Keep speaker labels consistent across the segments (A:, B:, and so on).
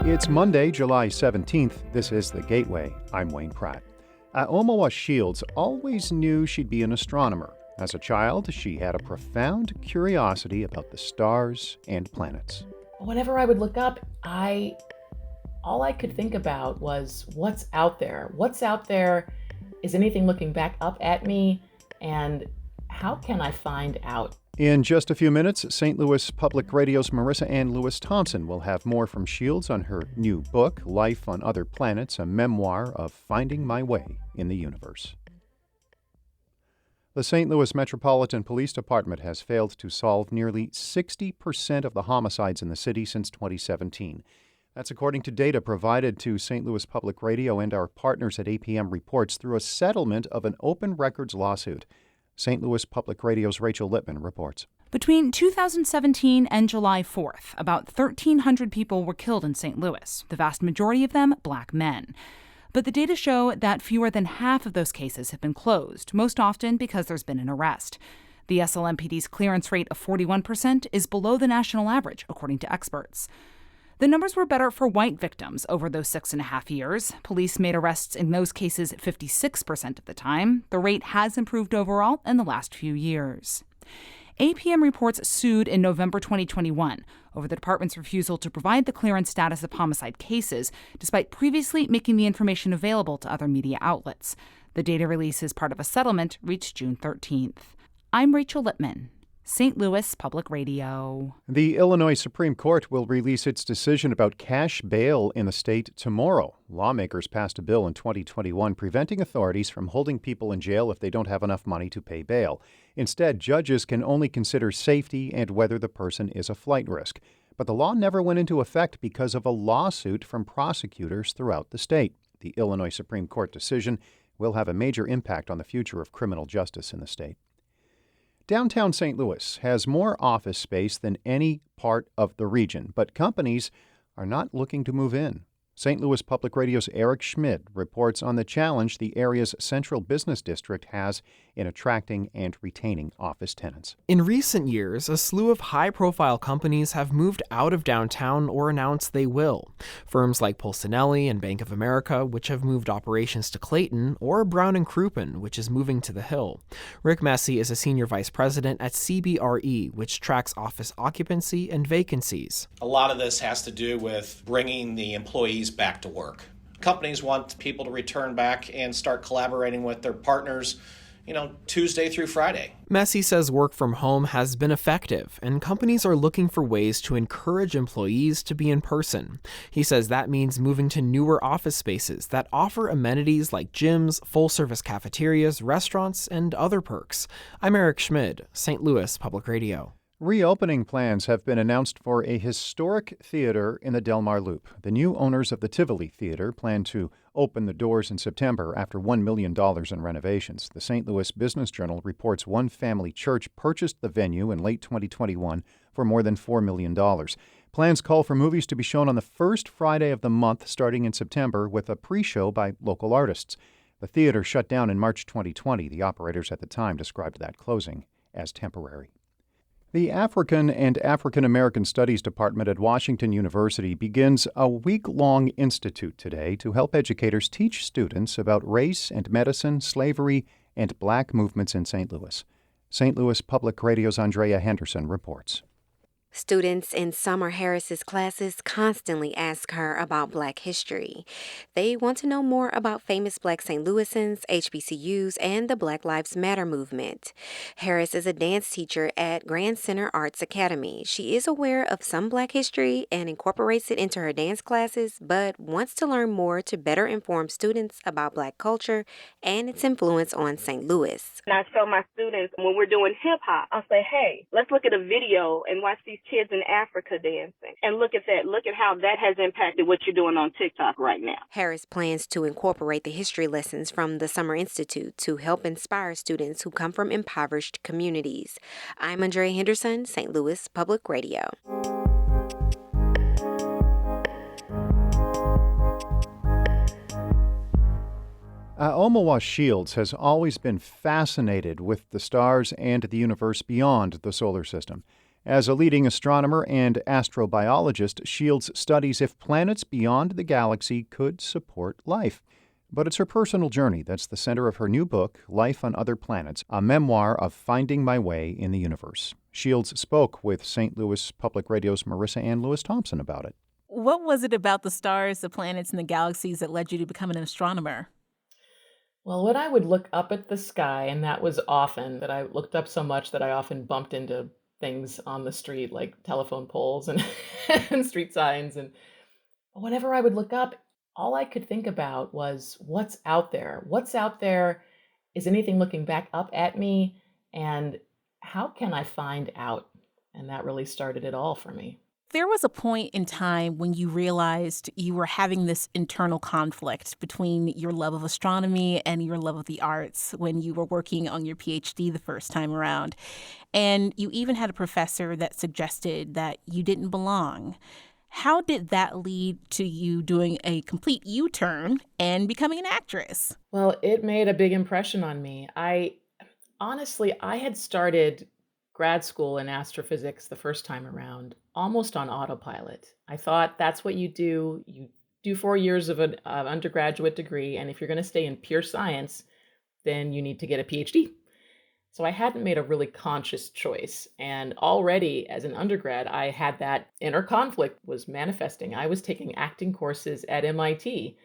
A: It's Monday, July 17th. This is The Gateway. I'm Wayne Pratt. Aomawa Shields always knew she'd be an astronomer. As a child, she had a profound curiosity about the stars and planets.
B: Whenever I would look up, all I could think about was what's out there? What's out there? Is anything looking back up at me? And how can I find out?
A: In just a few minutes, St. Louis Public Radio's Marissa Ann Lewis-Thompson will have more from Shields on her new book, Life on Other Planets, a memoir of finding my way in the universe. The St. Louis Metropolitan Police Department has failed to solve nearly 60% of the homicides in the city since 2017. That's according to data provided to St. Louis Public Radio and our partners at APM Reports through a settlement of an open records lawsuit. St. Louis Public Radio's Rachel Lippman reports.
C: Between 2017 and July 4th, about 1,300 people were killed in St. Louis, the vast majority of them black men. But the data show that fewer than half of those cases have been closed, most often because there's been an arrest. The SLMPD's clearance rate of 41% is below the national average, according to experts. The numbers were better for white victims over those 6.5 years. Police made arrests in those cases 56% of the time. The rate has improved overall in the last few years. APM Reports sued in November 2021 over the department's refusal to provide the clearance status of homicide cases, despite previously making the information available to other media outlets. The data release is part of a settlement reached June 13th. I'm Rachel Lippman, St. Louis Public Radio.
A: The Illinois Supreme Court will release its decision about cash bail in the state tomorrow. Lawmakers passed a bill in 2021 preventing authorities from holding people in jail if they don't have enough money to pay bail. Instead, judges can only consider safety and whether the person is a flight risk. But the law never went into effect because of a lawsuit from prosecutors throughout the state. The Illinois Supreme Court decision will have a major impact on the future of criminal justice in the state. Downtown St. Louis has more office space than any part of the region, but companies are not looking to move in. St. Louis Public Radio's Eric Schmid reports on the challenge the area's central business district has in attracting and retaining office tenants.
D: In recent years, a slew of high-profile companies have moved out of downtown or announced they will. Firms like Polsinelli and Bank of America, which have moved operations to Clayton, or Brown & Crouppen, which is moving to the Hill. Rick Messy is a senior vice president at CBRE, which tracks office occupancy and vacancies.
E: A lot of this has to do with bringing the employees back to work. Companies want people to return back and start collaborating with their partners, Tuesday through Friday.
D: Messy says work from home has been effective, and companies are looking for ways to encourage employees to be in person. He says that means moving to newer office spaces that offer amenities like gyms, full-service cafeterias, restaurants, and other perks. I'm Eric Schmid, St. Louis Public Radio.
A: Reopening plans have been announced for a historic theater in the Del Mar Loop. The new owners of the Tivoli Theater plan to open the doors in September after $1 million in renovations. The St. Louis Business Journal reports one family church purchased the venue in late 2021 for more than $4 million. Plans call for movies to be shown on the first Friday of the month starting in September with a pre-show by local artists. The theater shut down in March 2020. The operators at the time described that closing as temporary. The African and African American Studies Department at Washington University begins a week-long institute today to help educators teach students about race and medicine, slavery, and black movements in St. Louis. St. Louis Public Radio's Andrea Henderson reports.
F: Students in Summer Harris's classes constantly ask her about Black history. They want to know more about famous Black St. Louisans, HBCUs, and the Black Lives Matter movement. Harris is a dance teacher at Grand Center Arts Academy. She is aware of some Black history and incorporates it into her dance classes, but wants to learn more to better inform students about Black culture and its influence on St. Louis.
G: And I show my students when we're doing hip-hop, I'll say, hey, let's look at a video and watch these kids in Africa dancing. And look at that. Look at how that has impacted what you're doing on TikTok right now.
F: Harris plans to incorporate the history lessons from the Summer Institute to help inspire students who come from impoverished communities. I'm Andrea Henderson, St. Louis Public Radio.
A: Aomawa Shields has always been fascinated with the stars and the universe beyond the solar system. As a leading astronomer and astrobiologist, Shields studies if planets beyond the galaxy could support life. But it's her personal journey that's the center of her new book, Life on Other Planets, a memoir of finding my way in the universe. Shields spoke with St. Louis Public Radio's Marissa Ann Lewis-Thompson about it.
H: What was it about the stars, the planets, and the galaxies that led you to become an astronomer?
B: Well, when I would look up at the sky, and that was often, that I looked up so much that I often bumped into things on the street, like telephone poles and, and street signs. And whenever I would look up, all I could think about was what's out there? What's out there? Is anything looking back up at me? And how can I find out? And that really started it all for me.
H: There was a point in time when you realized you were having this internal conflict between your love of astronomy and your love of the arts when you were working on your PhD the first time around. And you even had a professor that suggested that you didn't belong. How did that lead to you doing a complete U-turn and becoming an actress?
B: Well, it made a big impression on me. I had started grad school in astrophysics the first time around almost on autopilot. I thought that's what you do. You do 4 years of an undergraduate degree, and if you're going to stay in pure science, then you need to get a PhD. So I hadn't made a really conscious choice. And already as an undergrad, I had that inner conflict was manifesting. I was taking acting courses at MIT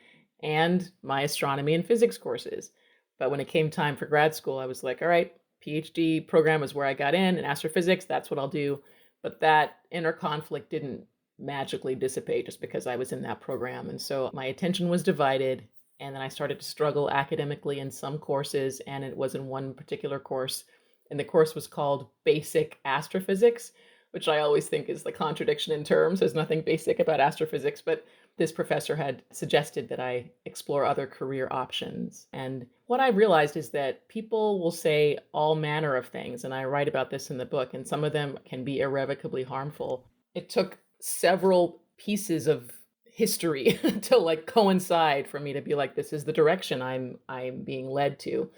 B: and my astronomy and physics courses. But when it came time for grad school, I was like, all right, PhD program is where I got in astrophysics. That's what I'll do. But that inner conflict didn't magically dissipate just because I was in that program. And so my attention was divided. And then I started to struggle academically in some courses, and it was in one particular course. And the course was called Basic Astrophysics, which I always think is the contradiction in terms. There's nothing basic about astrophysics, but this professor had suggested that I explore other career options. And what I realized is that people will say all manner of things, and I write about this in the book, and some of them can be irrevocably harmful. It took several pieces of history to coincide for me to be like, this is the direction I'm being led to.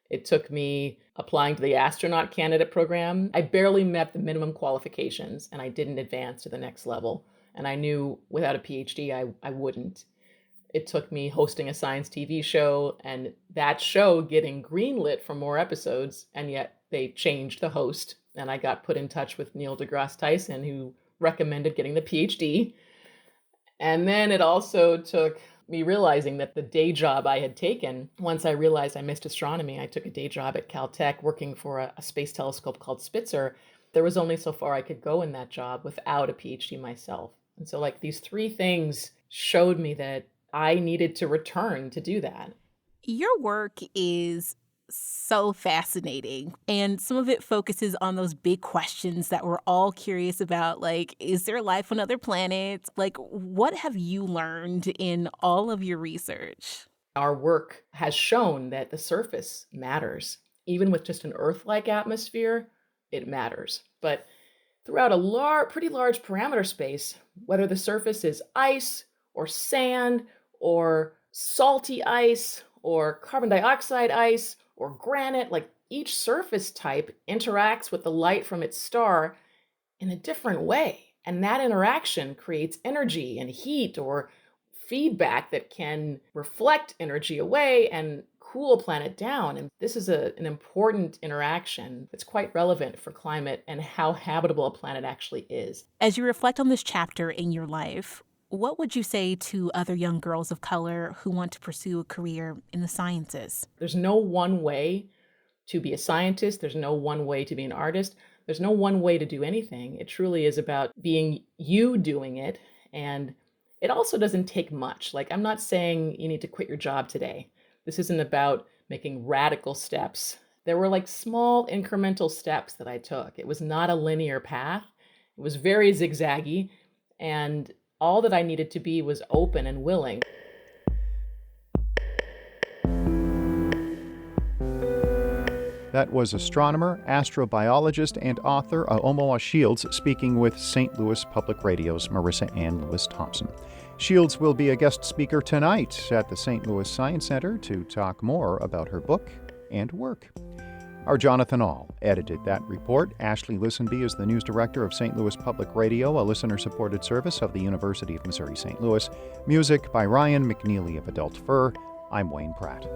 B: It took me applying to the astronaut candidate program. I barely met the minimum qualifications and I didn't advance to the next level. And I knew without a PhD, I wouldn't. It took me hosting a science TV show and that show getting greenlit for more episodes. And yet they changed the host and I got put in touch with Neil deGrasse Tyson, who recommended getting the PhD. And then it also took me realizing that the day job I had taken, once I realized I missed astronomy, I took a day job at Caltech working for a space telescope called Spitzer. There was only so far I could go in that job without a PhD myself. And so these three things showed me that I needed to return to do that.
H: Your work is so fascinating, and some of it focuses on those big questions that we're all curious about, like, is there life on other planets? What have you learned in all of your research?
B: Our work has shown that the surface matters. Even with just an Earth-like atmosphere, it matters. But throughout a pretty large parameter space, whether the surface is ice or sand or salty ice or carbon dioxide ice or granite, each surface type interacts with the light from its star in a different way. And that interaction creates energy and heat or feedback that can reflect energy away and cool a planet down. And this is an important interaction that's quite relevant for climate and how habitable a planet actually is.
H: As you reflect on this chapter in your life, what would you say to other young girls of color who want to pursue a career in the sciences?
B: There's no one way to be a scientist. There's no one way to be an artist. There's no one way to do anything. It truly is about being you doing it. And it also doesn't take much. I'm not saying you need to quit your job today. This isn't about making radical steps. There were small incremental steps that I took. It was not a linear path. It was very zigzaggy. And all that I needed to be was open and willing.
A: That was astronomer, astrobiologist, and author Aomawa Shields speaking with St. Louis Public Radio's Marissa Ann Lewis-Thompson. Shields will be a guest speaker tonight at the St. Louis Science Center to talk more about her book and work. Our Jonathan Ahl edited that report. Ashley Lisenby is the news director of St. Louis Public Radio, a listener-supported service of the University of Missouri-St. Louis. Music by Ryan McNeely of Adult Fur. I'm Wayne Pratt.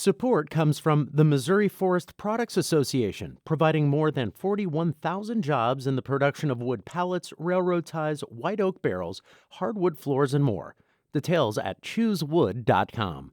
I: Support comes from the Missouri Forest Products Association, providing more than 41,000 jobs in the production of wood pallets, railroad ties, white oak barrels, hardwood floors, and more. Details at choosewood.com.